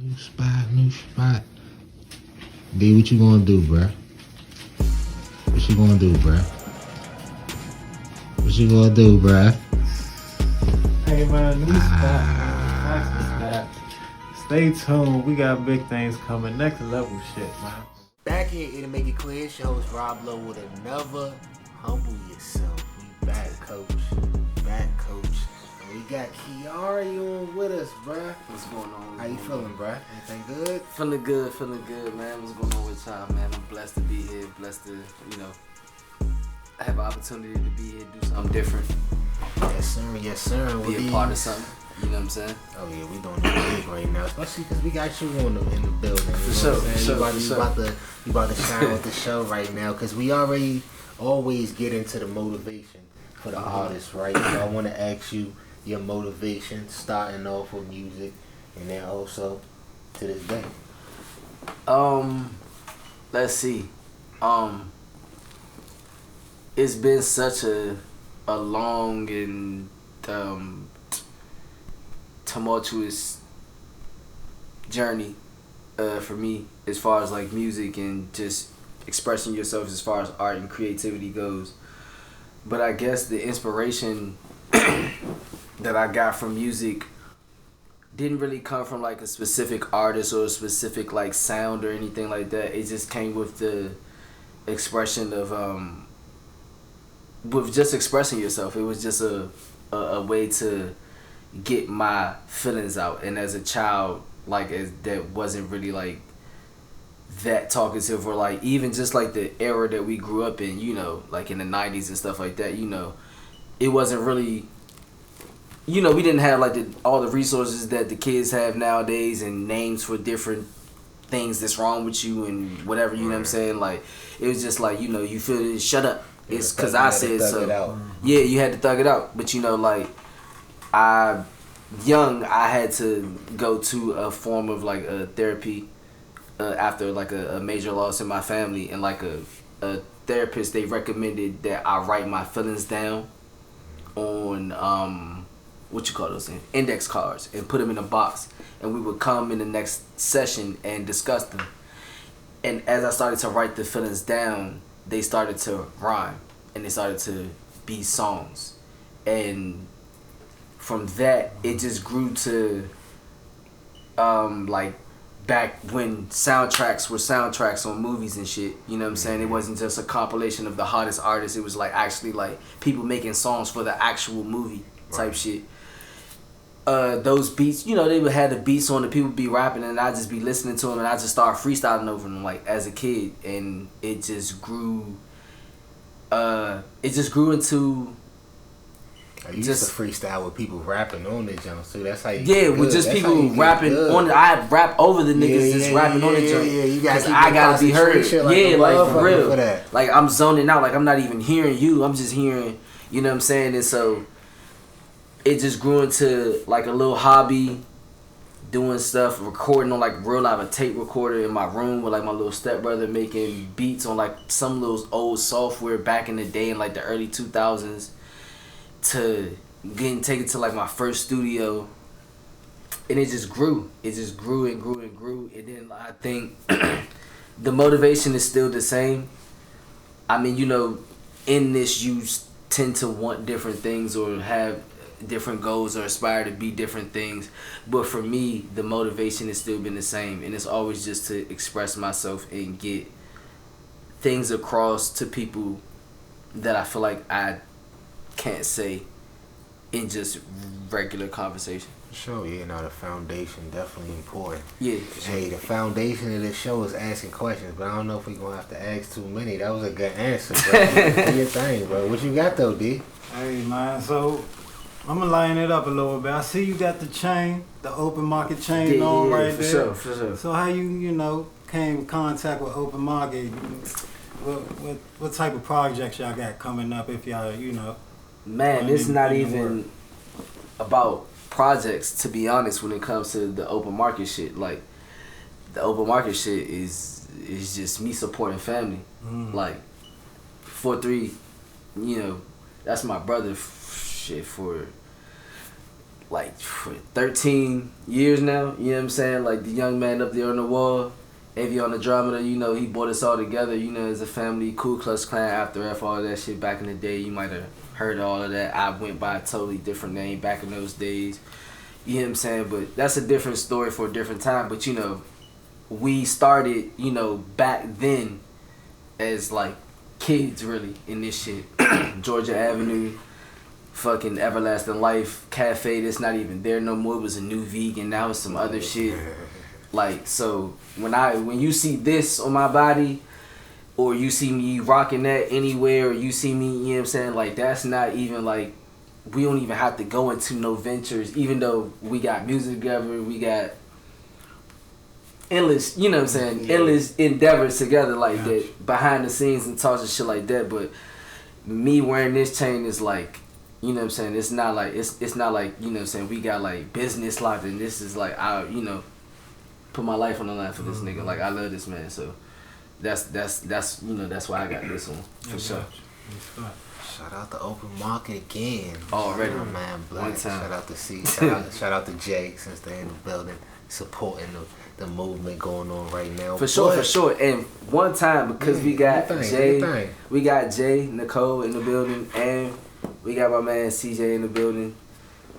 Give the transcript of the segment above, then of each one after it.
New spot. D, what you gonna do, bruh? What you gonna do, bruh? What you gonna do, bruh? Hey man, new spot, man. Stay tuned. We got big things coming. Next level shit, man. Back here, it'll make it clear. It's your host Rob Lowe with another Humble Yourself. We back, coach. Back, coach. And we got Keyari on with us, bruh. What's going on? How you feeling, bruh? Anything good? Feeling good, man. What's going on with y'all, man? I'm blessed to be here, blessed to, have an opportunity to be here, do something different. Yes, sir. Be a part of something. You know what I'm saying? Oh yeah, we doing it big right now, especially because we got you in the building. For sure. You about to shine with the show right now, because we always get into the motivation for the artists, right? So I want to ask you your motivation, starting off with music, and then also to this day. Let's see. It's been such a long and tumultuous journey for me as far as like music and just expressing yourself as far as art and creativity goes. But I guess the inspiration that I got from music didn't really come from like a specific artist or a specific like sound or anything like that. It just came with the expression of with just expressing yourself. It was just a way to get my feelings out. And as a child, that wasn't really like that talkative, or like even just like the era that we grew up in, like in the 90s and stuff like that, it wasn't really, we didn't have like all the resources that the kids have nowadays and names for different things that's wrong with you and whatever, you know what I'm saying? Like, it was just like, you feel it, shut up. It's because I said so. Yeah, you had to thug it out. But I had to go to a form of like a therapy after like a major loss in my family, and like a therapist, they recommended that I write my feelings down on what you call those things, index cards, and put them in a box, and we would come in the next session and discuss them. And as I started to write the feelings down, they started to rhyme and they started to be songs, and from that it just grew to like back when soundtracks were soundtracks on movies and shit, you know what I'm saying? It wasn't just a compilation of the hottest artists, it was like actually like people making songs for the actual movie type shit. Those beats, they would have the beats on, the people be rapping, and I'd just be listening to them, and I just start freestyling over them like as a kid, and it just grew into I used to freestyle with people rapping on it, John. So that's how you with just people rapping on it. I rap over the niggas that's rapping on it, John. Yeah, you gotta I gotta be heard. Like for real. For that. Like I'm zoning out. Like I'm not even hearing you. I'm just hearing. You know what I'm saying? And so it just grew into like a little hobby, doing stuff, recording on like real live a tape recorder in my room with like my little stepbrother, making beats on like some little old software back in the day in like the early 2000s, to getting taken to like my first studio. And it just grew. It just grew and grew and grew. And then I think the motivation is still the same. I mean, in this you tend to want different things or have different goals or aspire to be different things, but for me the motivation has still been the same, and it's always just to express myself and get things across to people that I feel like I can't say in just regular conversation. Sure, the foundation definitely important. Yeah. Hey, the foundation of this show is asking questions, but I don't know if we're gonna have to ask too many. That was a good answer, bro. Do your thing, bro. What you got though, D? Hey man, so I'm gonna line it up a little bit. I see you got the chain, the open market chain on right there. For sure. So how you came in contact with open market? What type of projects y'all got coming up? If y'all Man, it's not even about projects, to be honest. When it comes to the open market shit, like the open market shit is just me supporting family. Like 4-3, that's my brother. Shit, for like 13 years now. You know what I'm saying? Like the young man up there on the wall, Avion Andromeda. You know, he brought us all together. You know, as a family, Ku Klux Klan, After F, all that shit back in the day. You might have heard all of that. I went by a totally different name back in those days. You know what I'm saying? But that's a different story for a different time. But you know, we started, you know, back then as like kids really in this shit. Georgia Avenue, fucking Everlasting Life Cafe that's not even there no more. It was a new vegan, now it's some other shit. Like, so when you see this on my body, or you see me rocking that anywhere, or you see me, you know what I'm saying, like that's not even like, we don't even have to go into no ventures, even though we got music together, we got endless, you know what I'm saying, endless endeavors together like that, behind the scenes and talks and shit like that. But me wearing this chain is like, you know what I'm saying, it's not like, it's not like, you know what I'm saying, we got like business locked, and this is like, I, you know, put my life on the line for this nigga. Like, I love this man, so that's you know, that's why I got this one for sure. Shout out to Open Market again. Already. Oh, man, Black. One time. Shout out to C. Shout out to Jay, since they're in the building, supporting the movement going on right now. For sure. And one time, because we got Jay, Nicole in the building, and we got my man CJ in the building.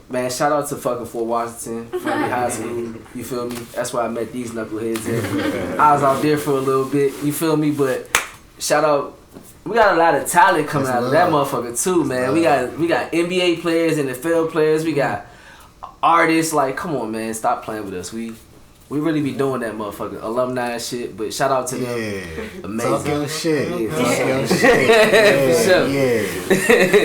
Man, shout out to fucking Fort Washington, Family High School, you feel me? That's where I met these knuckleheads at. I was out there for a little bit, you feel me? But shout out, we got a lot of talent coming out of that motherfucker too, man. We got NBA players, NFL players, we got artists, like, come on, man, stop playing with us. We really be doing that motherfucker, alumni and shit, but shout out to them. Amazing. Talk your shit. Yeah,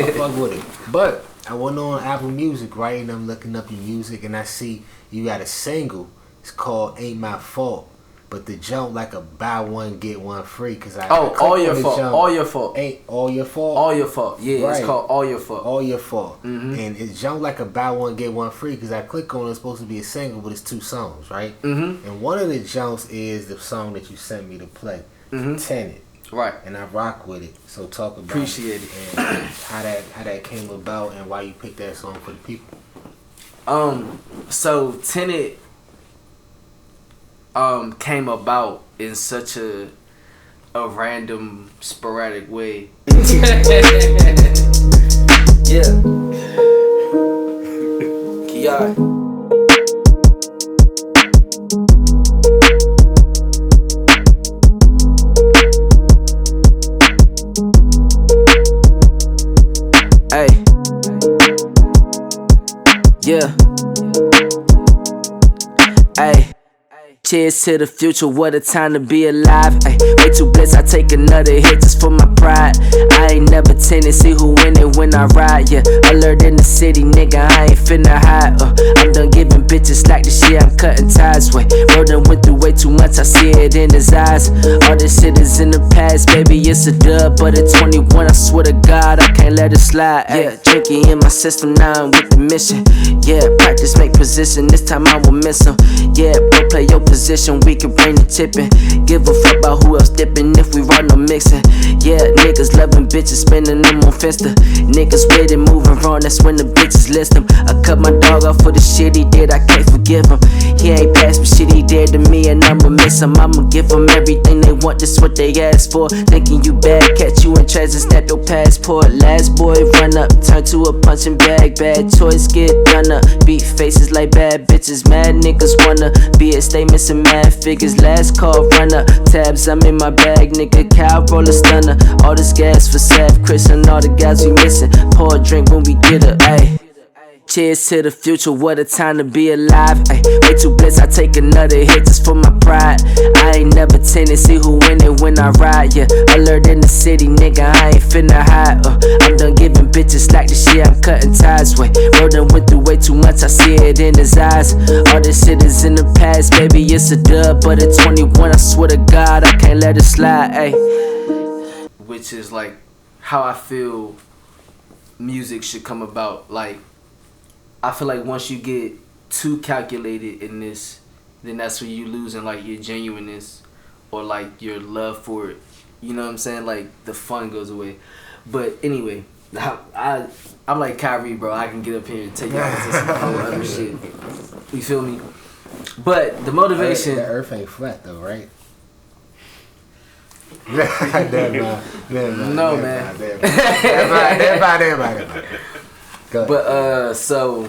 I fuck with it. But I went on Apple Music, right, and I'm looking up your music, and I see you got a single. It's called "Ain't My Fault," but the jump like a buy one get one free. Cause all your fault. All your fault. Ain't all your fault. All your fault. Yeah, right. It's called All Your Fault. All Your Fault. Mm-hmm. And it jumped like a buy one get one free. Cause I click on it, it's supposed to be a single, but it's 2 songs, right? Mm-hmm. And one of the jumps is the song that you sent me to play, Tenet. Right. And I rock with it. So talk about Appreciate it. And how that came about and why you picked that song for the people. So Tenet came about in such a random, sporadic way. Yeah. Keyari. Hey. Yeah. Hey. Cheers to the future, what a time to be alive. Ay, way too blessed, I take another hit just for my pride. I ain't never tend to see who win it when I ride, yeah. Alert in the city, nigga, I ain't finna hide. I'm done giving bitches slack this shit, I'm cutting ties. Wait, Rodan went through way too much, I see it in his eyes. All this shit is in the past, baby, it's a dub. But at 21, I swear to God, I can't let it slide. Yeah, drinking in my system, now I'm with the mission. Yeah, practice make position, this time I will miss him. Yeah, bro, play your position, we can bring the tipping. Give a fuck about who else dipping if we run no mixing. Yeah, niggas loving bitches, spending them on Finsta. Niggas with it moving wrong, that's when the bitches list them. I cut my dog off for the shit he did, I can't forgive him. He ain't passed me shit he did to me, and I'ma miss him. I'ma give them everything they want, this what they ask for. Thinking you bad, catch you in treasure, snap your passport. Last boy run up, turn to a punching bag. Bad choice get done up, beat faces like bad bitches. Mad niggas wanna be a statements and mad figures. Last call run up, tabs I'm in my bag, nigga. Cow roller stunner, all this gas for Sav, Chris and all the guys we missing. Pour a drink when we get her, ayy. Cheers to the future, what a time to be alive. Ay, way too blessed, I take another hit just for my pride. I ain't never tend to see who win it when I ride, yeah. Alert in the city, nigga, I ain't finna hide. I'm done giving bitches slack this shit, I'm cutting ties. Wait, Rodan went through way too much, I see it in his eyes. All this shit is in the past, baby, it's a dub. But at 21, I swear to God, I can't let it slide, ay. Which is like how I feel music should come about. Like, I feel like once you get too calculated in this, then that's when you losing like your genuineness or like your love for it. You know what I'm saying? Like the fun goes away. But anyway, I'm like Keyari, bro. I can get up here and take y'all into some whole other shit. You feel me? But the motivation. The earth ain't flat though, right? Never mind. No, man. Never mind. But so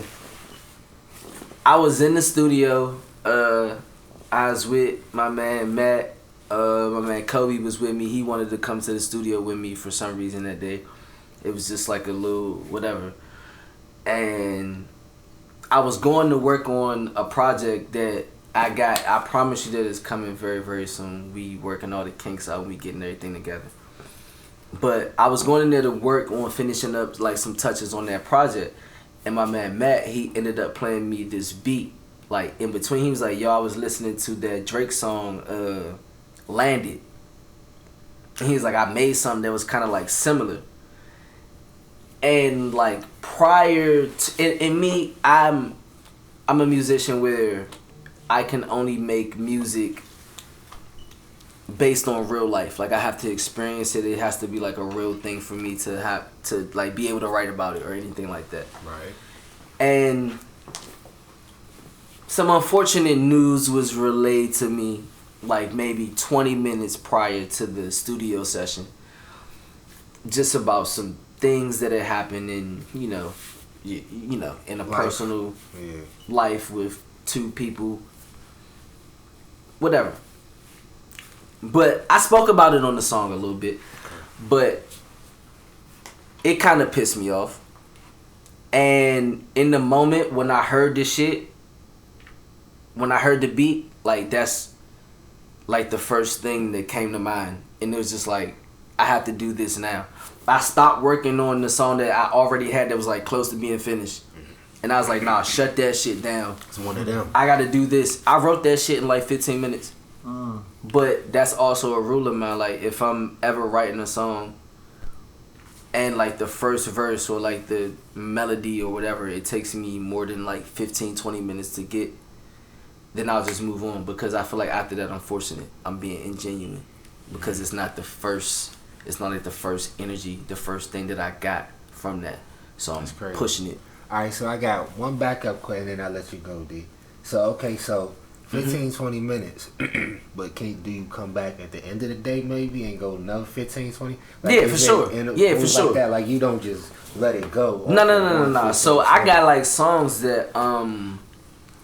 I was in the studio. I was with my man Matt. My man Kobe was with me. He wanted to come to the studio with me for some reason that day. It was just like a little whatever. And I was going to work on a project that I promise you that it's coming very, very soon. We working all the kinks out and we getting everything together. But I was going in there to work on finishing up like some touches on that project. And my man Matt, he ended up playing me this beat. Like in between, he was like, yo, I was listening to that Drake song, Landed. And he was like, I made something that was kind of like similar. And like prior to, in me, I'm a musician where I can only make music based on real life. Like I have to experience it. It has to be like a real thing for me to have to like be able to write about it or anything like that. Right. And some unfortunate news was relayed to me like maybe 20 minutes prior to the studio session. Just about some things that had happened in, you know, in a personal life with two people. Whatever. But I spoke about it on the song a little bit. But it kind of pissed me off. And in the moment when I heard this shit, when I heard the beat, like that's like the first thing that came to mind. And it was just like, I have to do this now. I stopped working on the song that I already had that was like close to being finished. And I was like, nah, shut that shit down. It's one of them. I gotta do this. I wrote that shit in like 15 minutes. But that's also a rule of mine. Like if I'm ever writing a song and like the first verse or like the melody or whatever, it takes me more than like 15, 20 minutes to get, then I'll just move on, because I feel like after that I'm forcing it. I'm being ingenuine because it's not the first, it's not like the first energy, the first thing that I got from that. So I'm pushing it. All right, so I got one backup question and then I'll let you go, D. So, okay, so 15, 20 minutes. But do you come back at the end of the day maybe and go another 15, 20? Like, yeah, for sure. Yeah, for sure. That, like you don't just let it go. No. So I got like songs that,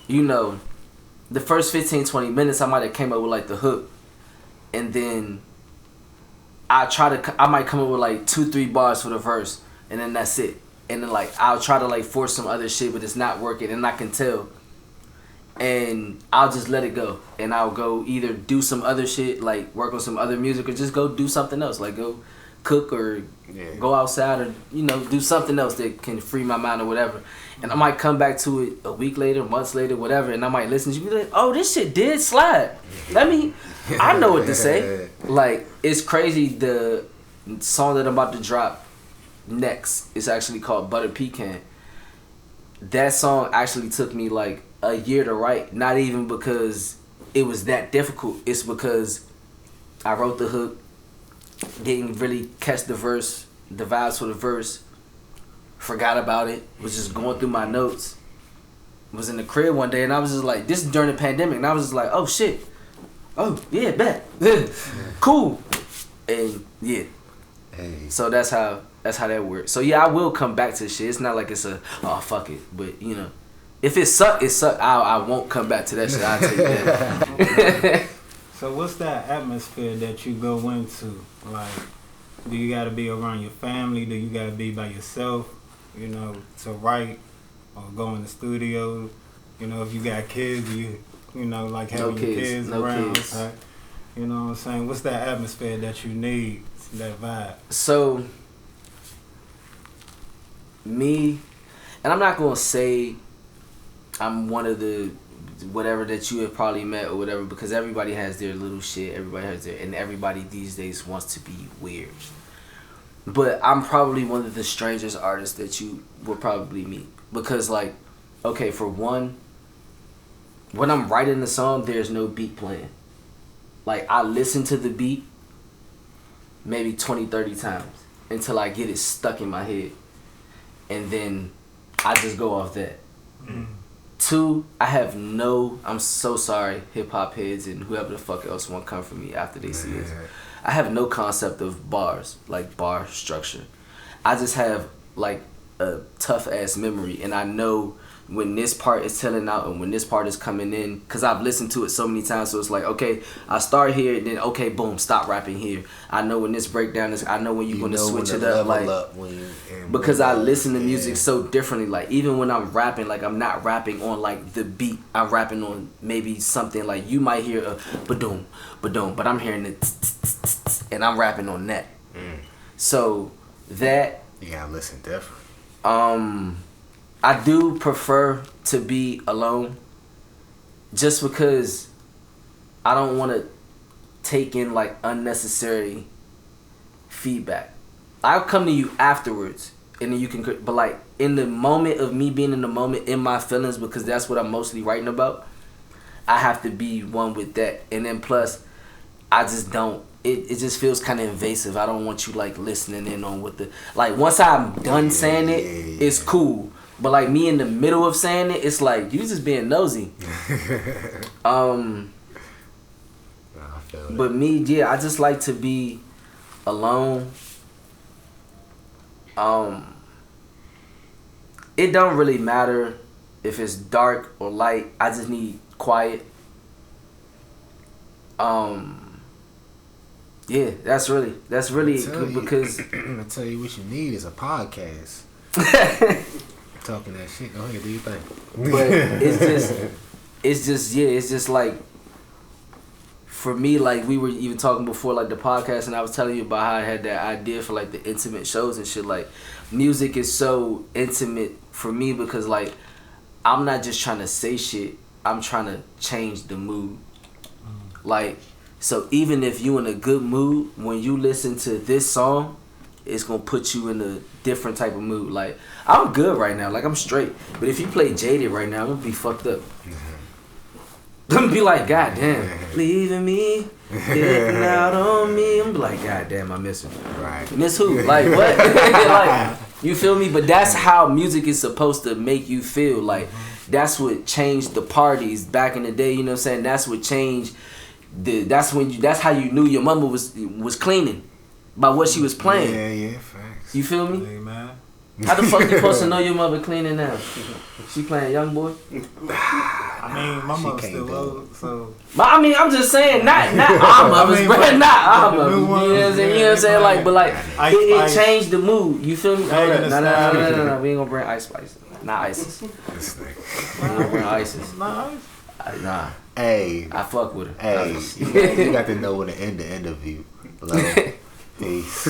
you know, the first 15, 20 minutes I might have came up with like the hook. And then I might come up with like 2-3 bars for the verse. And then that's it. And then like I'll try to like force some other shit, but it's not working, and I can tell. And I'll just let it go, and I'll go either do some other shit, like work on some other music, or just go do something else, like go cook or go outside, or you know, do something else that can free my mind or whatever. And I might come back to it a week later, months later, whatever, and I might listen to you, be like, oh, this shit did slide. I know what to say. Like it's crazy. The song that I'm about to drop next is actually called Butter Pecan. That song actually took me like a year to write, not even because it was that difficult. It's because I wrote the hook, didn't really catch the verse, the vibes for the verse, forgot about it, was just going through my notes, was in the crib one day, and I was just like, this is during the pandemic, and I was just like, oh shit, oh yeah, bet, cool, and yeah. Hey. So that's how that works. So yeah, I will come back to shit. It's not like it's oh fuck it, but you know, if it suck, it suck. I won't come back to that shit. I'll tell you that. So what's that atmosphere that you go into? Like, do you got to be around your family? Do you got to be by yourself? You know, to write or go in the studio. You know, if you got kids, you know, like having your kids around. Kids. Right? You know what I'm saying? What's that atmosphere that you need? That vibe. So, me, and I'm not gonna say I'm one of the whatever that you have probably met or whatever, because everybody has their little shit. Everybody has their, and everybody these days wants to be weird. But I'm probably one of the strangest artists that you will probably meet, because like, okay, for one, when I'm writing the song, there's no beat playing. Like I listen to the beat maybe 20, 30 times. until I get it stuck in my head, and then I just go off that. 2, I have no. I'm so sorry, hip hop heads and whoever the fuck else want to come for me after they see this. I have no concept of bars, like bar structure. I just have like a tough ass memory, and I know when this part is telling out and when this part is coming in, because I've listened to it so many times. So it's like, okay, I start here, and then okay, boom, stop rapping here. I know when this breakdown is. I know when you're gonna switch it up, like because I listen to music so differently. Like even when I'm rapping, like I'm not rapping on like the beat. I'm rapping on maybe something like you might hear a ba-doom, ba-doom, but I'm hearing it, and I'm rapping on that. So that you gotta listen different. I do prefer to be alone just because I don't want to take in like unnecessary feedback. I'll come to you afterwards and then you can, but like in the moment of me being in the moment in my feelings, because that's what I'm mostly writing about, I have to be one with that. And then plus I just don't, it just feels kind of invasive. I don't want you like listening in on what the, like once I'm done saying it, it's cool. But like me in the middle of saying it, it's like you just being nosy. But me, yeah, I just like to be alone. It don't really matter if it's dark or light. I just need quiet. Yeah, that's really because I tell you what you need is a podcast. Talking that shit. Go ahead, do you think? But it's just like, for me, like we were even talking before, like the podcast, and I was telling you about how I had that idea for like the intimate shows and shit. Like music is so intimate for me because like I'm not just trying to say shit, I'm trying to change the mood. Like, so even if you in a good mood, when you listen to this song, it's gonna put you in a different type of mood. Like, I'm good right now, like I'm straight. But if you play Jaded right now, I'm gonna be fucked up. I'm gonna be like, God damn, leaving me, getting out on me. I'm gonna be like, God damn, I miss him. Right. Miss who? Like what? Like, you feel me? But that's how music is supposed to make you feel. Like, that's what changed the parties back in the day. You know what I'm saying? That's what changed. That's how you knew your mama was cleaning, by what she was playing. Yeah, facts. You feel me? Hey, man. How the fuck you supposed to know your mother cleaning now? She playing Young Boy? I mean, my mother's still old, so. But I mean, I'm just saying, not our mothers, but not our mothers. You know what I'm saying? You know what I'm saying? Like, but like, it changed the mood. You feel me? No, we ain't gonna bring Ice Spice. Not ISIS. We ain't gonna bring ISIS. Nah. Hey. I fuck with her. Hey, you got to know when to end the interview. Love. Peace.